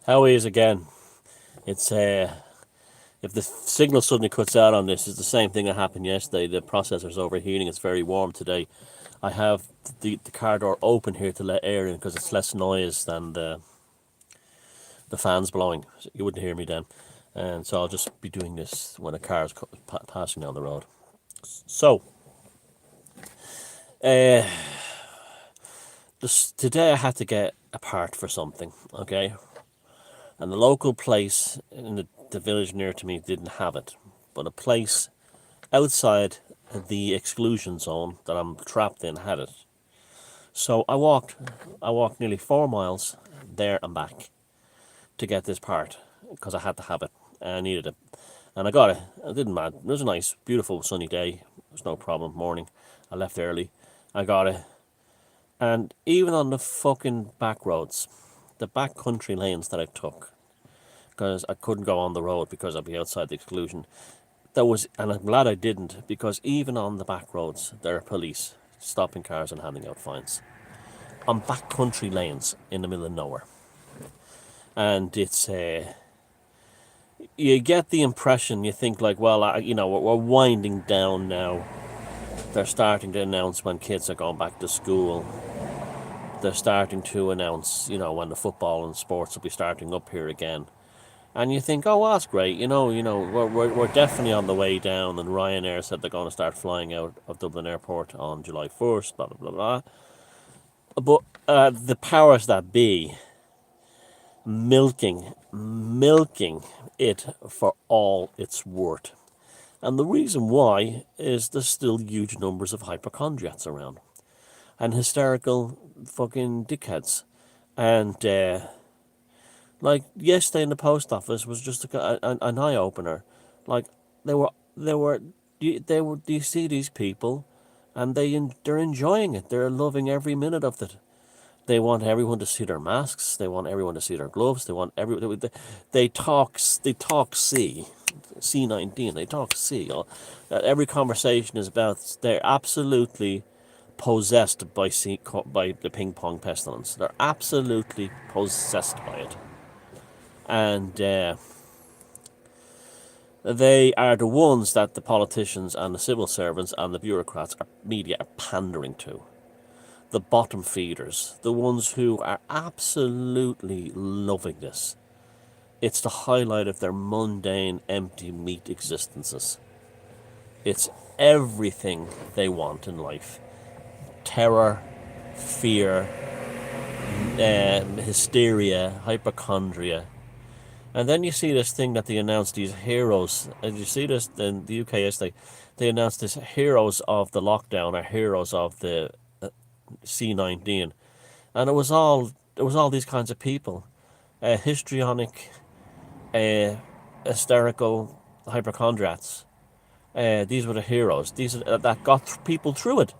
How is again? It's if the signal suddenly cuts out on this, it's the same thing that happened yesterday. The processor's overheating. It's very warm today. I have the car door open here to let air in because it's less noise than the fans blowing. So you wouldn't hear me then, and so I'll just be doing this when a car is passing down the road. So, uh, today I had to get a part for something. Okay, and the local place in the village near to me didn't have it, but a place outside the exclusion zone that I'm trapped in had it. So I walked nearly 4 miles there and back to get this part because I had to have it. I needed it, and I got it. It didn't matter. It was a nice, beautiful, sunny day. There was no problem. Morning, I left early. I got it, and even on the fucking back roads, the back country lanes that I took, because I couldn't go on the road because I'd be outside the exclusion. And I'm glad I didn't, because even on the back roads, there are police stopping cars and handing out fines on back country lanes in the middle of nowhere. And it's you get the impression, you think like, well, we're winding down now. They're starting to announce when kids are going back to school. They're starting to announce, when the football and sports will be starting up here again. And you think, oh, well, that's great. We're definitely on the way down. And Ryanair said they're going to start flying out of Dublin Airport on July 1st, blah, blah, blah, blah. But the powers that be, milking it for all it's worth. And the reason why is there's still huge numbers of hypochondriacs around. And hysterical fucking dickheads. And like yesterday in the post office was just an eye opener. Like do you see these people, and they're enjoying it. They're loving every minute of it. They want everyone to see their masks. They want everyone to see their gloves. They talk C19. They talk C. Every conversation is about they're absolutely possessed by the ping pong pestilence. They're absolutely possessed by it. And they are the ones that the politicians and the civil servants and the bureaucrats, media, are pandering to. The bottom feeders, the ones who are absolutely loving this. It's the highlight of their mundane, empty meat existences. It's everything they want in life. Terror, fear, hysteria, hypochondria. And then you see this thing that they announced, these heroes. And you see this in the UK yesterday. They announced this heroes of the lockdown or heroes of the C19. And it was all these kinds of people. Histrionic, hysterical hypochondriacs. These were the heroes. These that got people through it.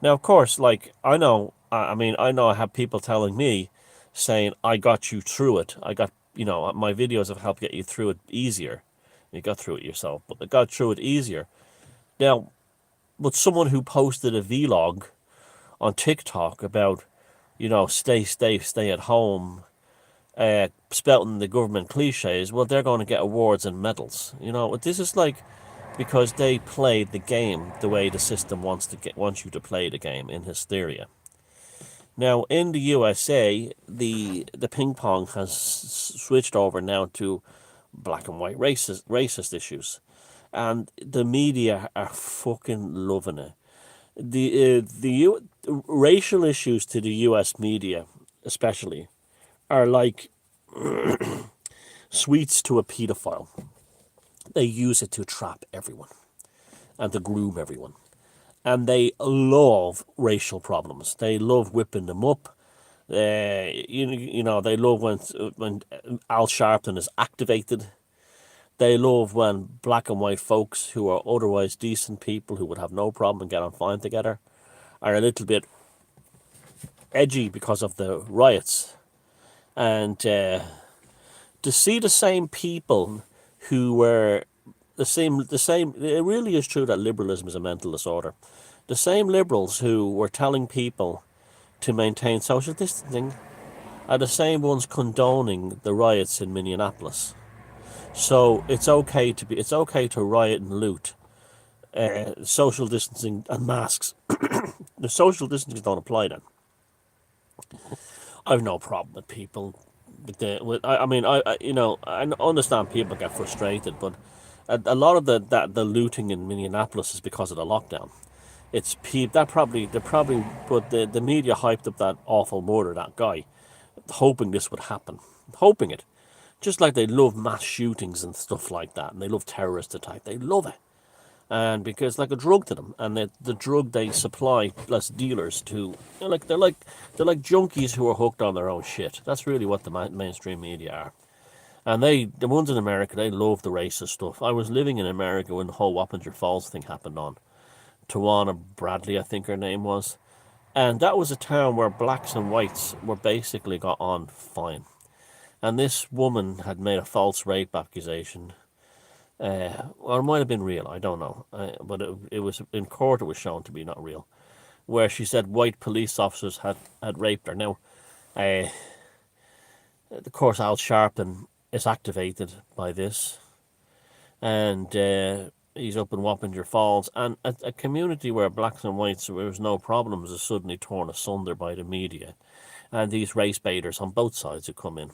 Now, of course, like I know I have people telling me, saying, I got you through it. My videos have helped get you through it easier. You got through it yourself, but they got through it easier. Now, but someone who posted a vlog on TikTok about, stay at home, spouting the government cliches, well, they're going to get awards and medals. This is like because they played the game the way the system wants you to play the game in hysteria. Now, in the USA, the ping pong has switched over now to black and white racist issues, and the media are fucking loving it. The racial issues to the US media, especially, are like sweets to a pedophile. They use it to trap everyone and to groom everyone. And they love racial problems. They love whipping them up. They love when Al Sharpton is activated. They love when black and white folks who are otherwise decent people who would have no problem and get on fine together are a little bit edgy because of the riots. And to see the same people who were the same. It really is true that liberalism is a mental disorder. The same liberals who were telling people to maintain social distancing are the same ones condoning the riots in Minneapolis. So it's okay to riot and loot. Social distancing and masks. The social distancing don't apply then. I've no problem with people. I mean, I understand people get frustrated, but a lot of the looting in Minneapolis is because of the lockdown. It's people that probably they probably, but the media hyped up that awful murder, that guy, hoping this would happen, hoping it. Just like they love mass shootings and stuff like that, and they love terrorist attacks, they love it. And because it's like a drug to them, and the drug they supply as dealers to, they're like junkies who are hooked on their own shit. That's really what the mainstream media are. And the ones in America, they love the racist stuff. I was living in America when the whole Wappinger Falls thing happened on. Tawana Bradley, I think her name was. And that was a town where blacks and whites were basically got on fine. And this woman had made a false rape accusation. Or it might have been real, I don't know. But it was in court, it was shown to be not real. Where she said white police officers had raped her. Now, of course, Al Sharpton is activated by this. And he's up in Wappinger Falls. And a community where blacks and whites, there was no problems, is suddenly torn asunder by the media. And these race baiters on both sides who come in.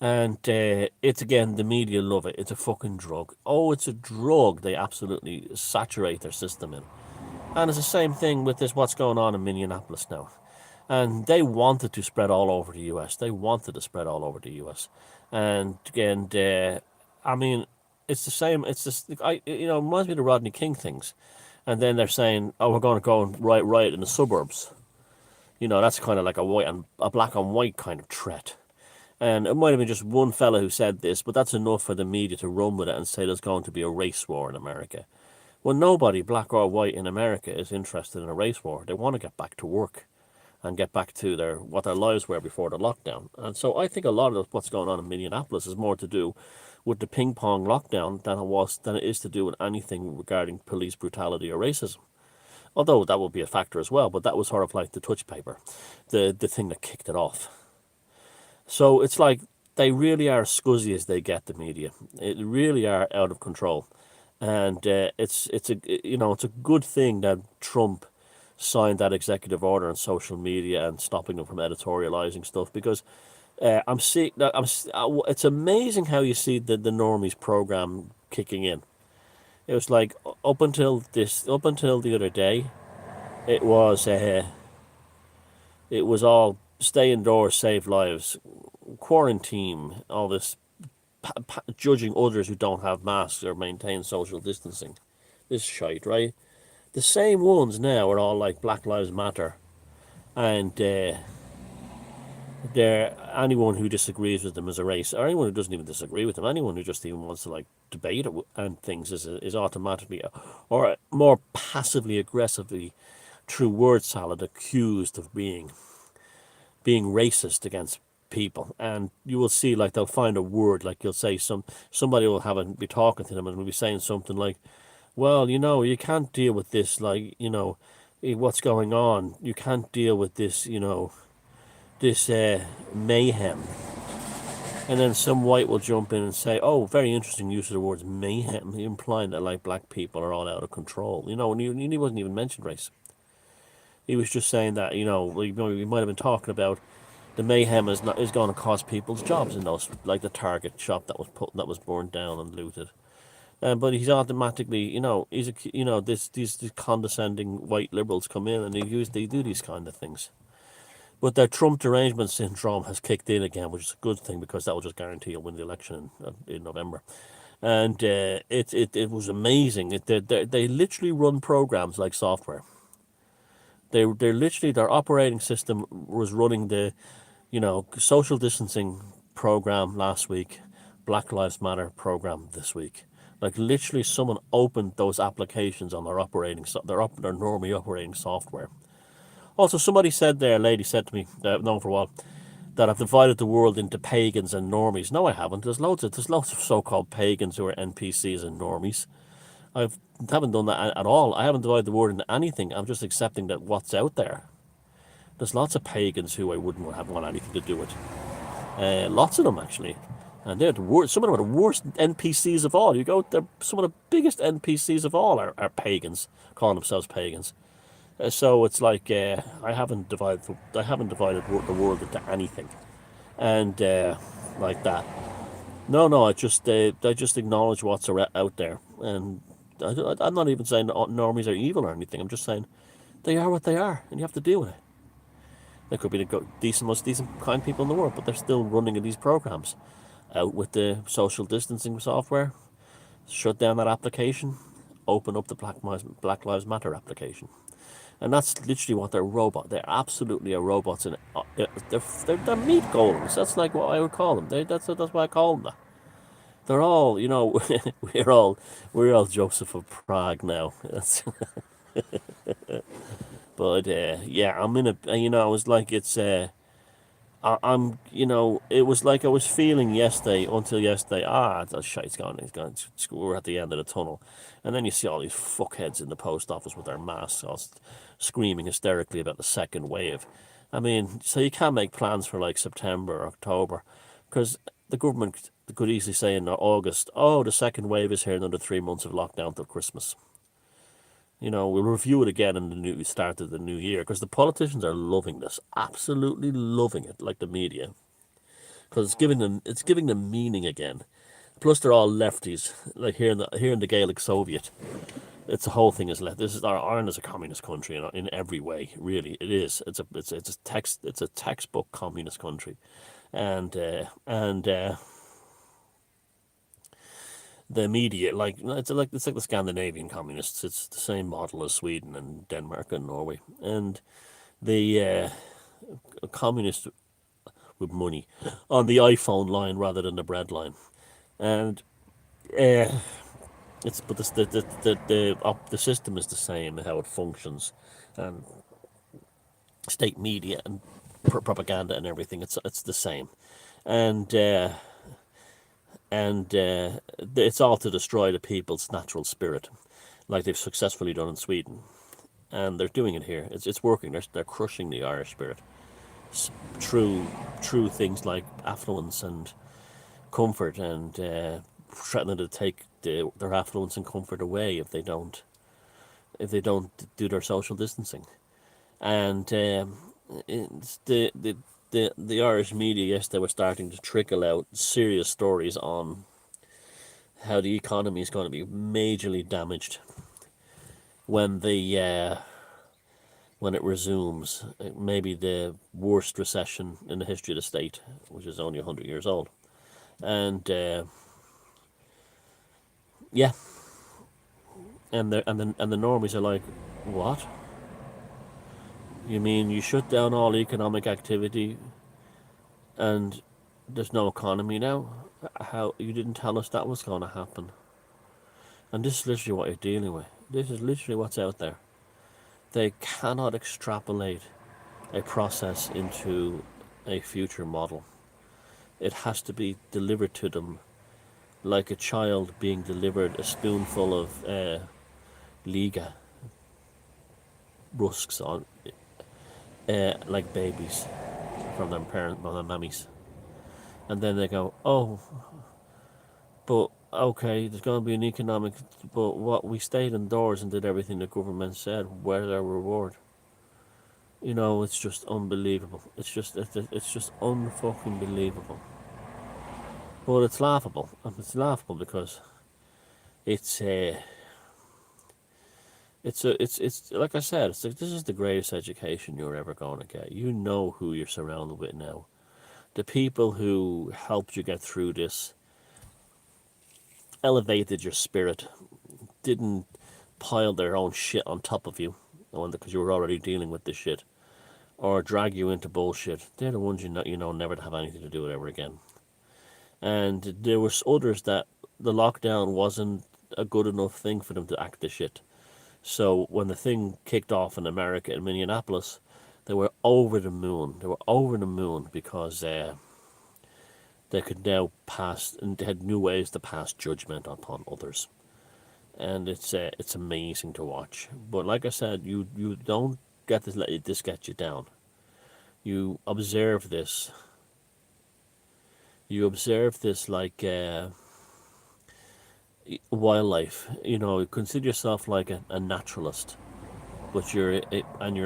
And it's, again, the media love it. It's a fucking drug. Oh, it's a drug they absolutely saturate their system in. And it's the same thing with this, what's going on in Minneapolis now. And they wanted to spread all over the US. They wanted to spread all over the US. And again, I mean, it's the same. It's just, it reminds me of the Rodney King things. And then they're saying, oh, we're going to go and riot in the suburbs. That's kind of like a black and white kind of threat. And it might have been just one fella who said this, but that's enough for the media to run with it and say there's going to be a race war in America. Well, nobody, black or white in America, is interested in a race war. They want to get back to work and get back to what their lives were before the lockdown. And so I think a lot of what's going on in Minneapolis is more to do with the ping pong lockdown than it is to do with anything regarding police brutality or racism. Although that will be a factor as well, but that was sort of like the touch paper, the thing that kicked it off. So it's like they really are scuzzy as they get, the media. It really are out of control, and it's a good thing that Trump signed that executive order on social media and stopping them from editorializing stuff, because I'm seeing that it's amazing how you see the normies program kicking in. It was like up until the other day, it was all stay indoors, save lives, quarantine, all this judging others who don't have masks or maintain social distancing. This shite, right? The same ones now are all like Black Lives Matter, and they're anyone who disagrees with them as a race, or anyone who doesn't even disagree with them, anyone who just even wants to like debate it and things is automatically or more passively aggressively through word salad accused of being racist against people. And you will see, like, they'll find a word, like you'll say somebody will be talking to them and will be saying something like, well, you can't deal with this, like, what's going on, you can't deal with this, this mayhem. And then some white will jump in and say, oh, very interesting use of the words mayhem, implying that like black people are all out of control. And he wasn't even mentioned race. He was just saying that, we might have been talking about the mayhem is going to cost people's jobs in those, like the Target shop that was burned down and looted. But he's automatically, these condescending white liberals come in and they do these kind of things. But their Trump derangement syndrome has kicked in again, which is a good thing, because that will just guarantee he'll win the election in November. And it was amazing. They literally run programs like software. They're literally, their operating system was running the, social distancing program last week, Black Lives Matter program this week. Like, literally, someone opened those applications on their normally operating software. Also, a lady said to me, that I've known for a while, that I've divided the world into pagans and normies. No, I haven't. There's loads of so-called pagans who are NPCs and normies. I haven't done that at all. I haven't divided the world into anything. I'm just accepting that what's out there. There's lots of pagans who I wouldn't want anything to do with. Lots of them, actually. And they're the worst. Some of them are the worst NPCs of all. You go, they're some of the biggest NPCs of all are pagans, calling themselves pagans. So it's like I haven't divided the world into anything, and like that. No. I just acknowledge what's out there, and I'm not even saying that normies are evil or anything. I'm just saying they are what they are, and you have to deal with it. They could be the most decent, kind people in the world, but they're still running these programs. Out with the social distancing software, shut down that application, open up the Black Lives Matter application. And that's literally what they're They're absolutely a robots, and they're meat golems. That's like what I would call them. That's why I call them that. They're all, we're all Joseph of Prague now. But yeah, I'm in a, I was like, it was like I was feeling yesterday until yesterday. That shite's gone. We're at the end of the tunnel, and then you see all these fuckheads in the post office with their masks, all screaming hysterically about the second wave. I mean, so you can't make plans for like September or October, because the government could easily say in August, "Oh, the second wave is here. Another 3 months of lockdown till Christmas." We'll review it again in the start of the new year, because the politicians are loving this, absolutely loving it, like the media, because it's giving them meaning again. Plus, they're all lefties, like here in the Gaelic Soviet. It's the whole thing is left. Ireland is a communist country in every way. Really, it is. It's a textbook communist country, and the media, it's like the Scandinavian communists. It's the same model as Sweden and Denmark and Norway, and the communists with money on the iPhone line rather than the bread line, and but the system is the same, how it functions, and state media and propaganda and everything. It's the same, and it's all to destroy the people's natural spirit, like they've successfully done in Sweden, and they're doing it here. It's working. They're crushing the Irish spirit through things like affluence and comfort, and threatening to take their affluence and comfort away if they don't do their social distancing. And it's the Irish media, yes, they were starting to trickle out serious stories on how the economy is going to be majorly damaged when when it resumes. Maybe the worst recession in the history of the state, which is only 100 years old. And yeah, and the normies are like, what? You mean you shut down all economic activity and there's no economy now? How you didn't tell us that was going to happen? And this is literally what you're dealing with. This is literally what's out there. They cannot extrapolate a process into a future model. It has to be delivered to them like a child being delivered a spoonful of Liga rusks on, like babies from their parents, from their mammies. And then they go, oh, but okay, there's going to be an economic, but what, we stayed indoors and did everything the government said. Where's our reward? It's just unbelievable. It's just unfucking believable. But it's laughable. It's laughable because it's like I said, it's like, this is the greatest education you're ever going to get. You know who you're surrounded with now. The people who helped you get through this elevated your spirit, didn't pile their own shit on top of you because you were already dealing with this shit, or drag you into bullshit. They're the ones you know never to have anything to do with ever again. And there was others that the lockdown wasn't a good enough thing for them to act this shit. So when the thing kicked off in America, in Minneapolis, they were over the moon. They were over the moon because they could now pass, and they had new ways to pass judgment upon others. And it's amazing to watch. But like I said, you don't get this, let this get you down. You observe this. You observe this like wildlife. You know, consider yourself like a naturalist, but you're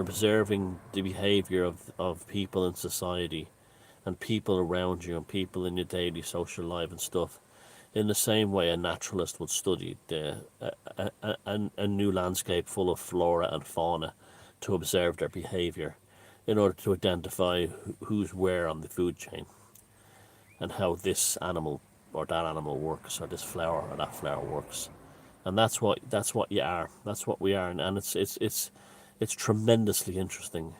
observing the behavior of people in society, and people around you, and people in your daily social life and stuff, in the same way a naturalist would study a new landscape full of flora and fauna to observe their behavior in order to identify who's where on the food chain, and how this animal or that animal works, or this flower or that flower works. And that's what you are. That's what we are, and it's tremendously interesting,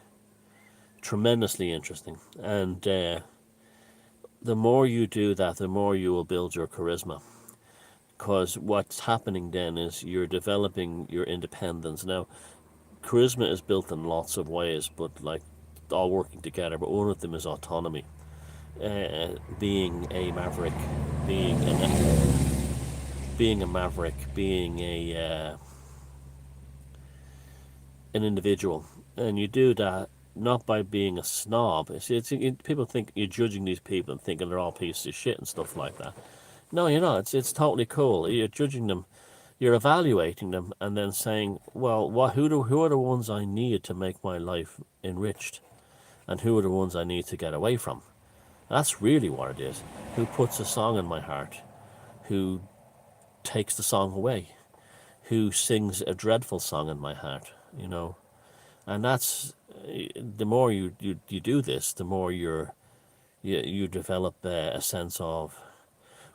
tremendously interesting. And the more you do that, the more you will build your charisma. Because what's happening then is you're developing your independence. Now, charisma is built in lots of ways, but like all working together. But one of them is autonomy. Being a maverick, being being a maverick, being an individual, and you do that not by being a snob. People think you're judging these people and thinking they're all pieces of shit and stuff like that. No, you're not. It's totally cool. You're judging them, you're evaluating them, and then saying, well, who are the ones I need to make my life enriched, and who are the ones I need to get away from. That's really what it is. Who puts a song in my heart? Who takes the song away? Who sings a dreadful song in my heart? You know, and that's the more you do this, the more you develop a sense of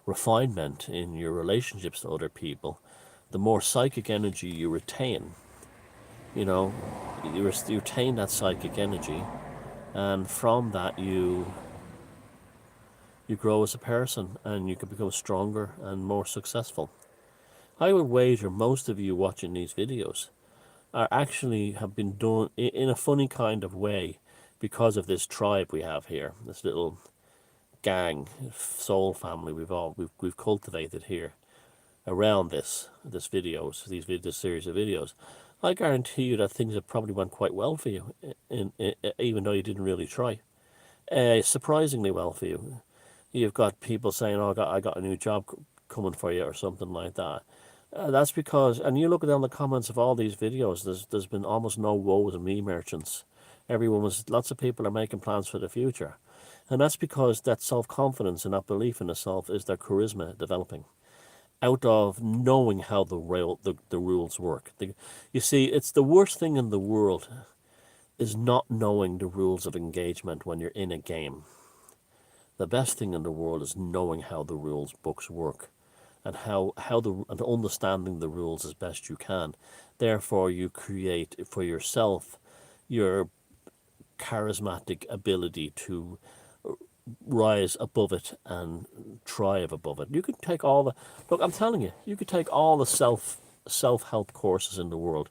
refinement in your relationships to other people. The more psychic energy you retain, you know, you retain that psychic energy, and from that you grow as a person, and you can become stronger and more successful. I would wager most of you watching these videos are actually have been done in a funny kind of way because of this tribe we have here, this little gang, soul family we've cultivated here around this series of videos. I guarantee you that things have probably went quite well for you, even though you didn't really try. Surprisingly well for you. You've got people saying, "Oh, I got a new job coming for you," or something like that. That's because, and you look down the comments of all these videos, there's been almost no woes me merchants. Lots of people are making plans for the future. And that's because that self-confidence and that belief in the self is their charisma developing out of knowing how the rules work. You see, it's the worst thing in the world is not knowing the rules of engagement when you're in a game. The best thing in the world is knowing how the rules books work, and and understanding the rules as best you can. Therefore, you create for yourself your charismatic ability to rise above it and thrive above it. You could take I'm telling you, you could take all the self-help courses in the world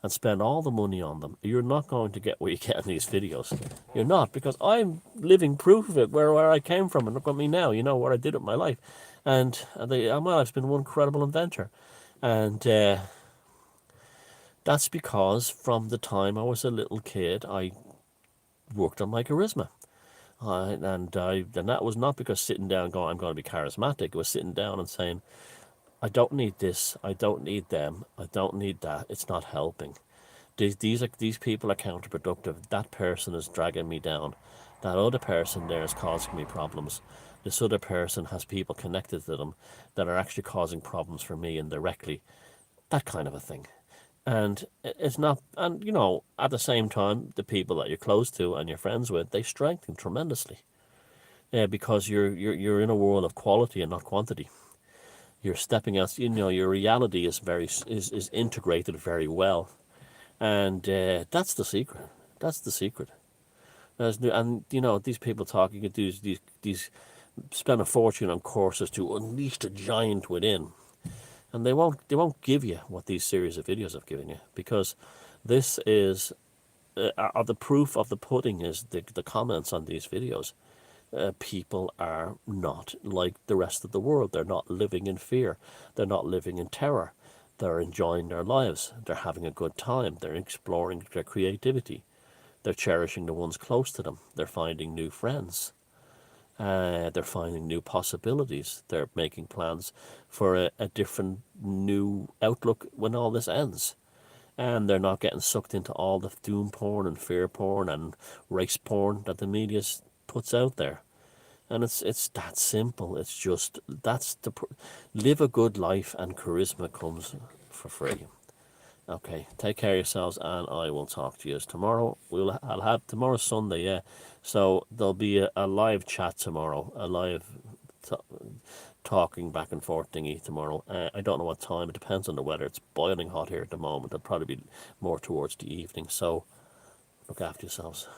and spend all the money on them. You're not going to get what you get in these videos. You're not, because I'm living proof of it, where I came from, and look at me now, you know, what I did with my life. And my life's been one incredible adventure. And that's because from the time I was a little kid, I worked on my charisma. And that was not because sitting down going, I'm going to be charismatic. It was sitting down and saying, I don't need this, I don't need them, I don't need that. It's not helping. These people are counterproductive. That person is dragging me down. That other person there is causing me problems. This other person has people connected to them that are actually causing problems for me indirectly. That kind of a thing. And it's not, and you know, at the same time, the people that you're close to and you're friends with, they strengthen tremendously. Because you're in a world of quality and not quantity. You're stepping out, you know, your reality is integrated very well. And that's the secret. That's the secret. And you know, these people talk, you could do these spend a fortune on courses to unleash the giant within. And they won't give you what these series of videos have given you, because this is the proof of the pudding is the comments on these videos. People are not like the rest of the world. They're not living in fear. They're not living in terror. They're enjoying their lives. They're having a good time. They're exploring their creativity. They're cherishing the ones close to them. They're finding new friends. They're finding new possibilities. They're making plans for a different new outlook when all this ends. And they're not getting sucked into all the doom porn and fear porn and race porn that the media puts out there. And it's that simple. It's just live a good life, and charisma comes for free. Okay, take care of yourselves, and I will talk to you tomorrow. I'll have tomorrow's Sunday, yeah. So there'll be a live chat tomorrow, a live t- talking back and forth thingy tomorrow. I don't know what time. It depends on the weather. It's boiling hot here at the moment. It'll probably be more towards the evening. So look after yourselves.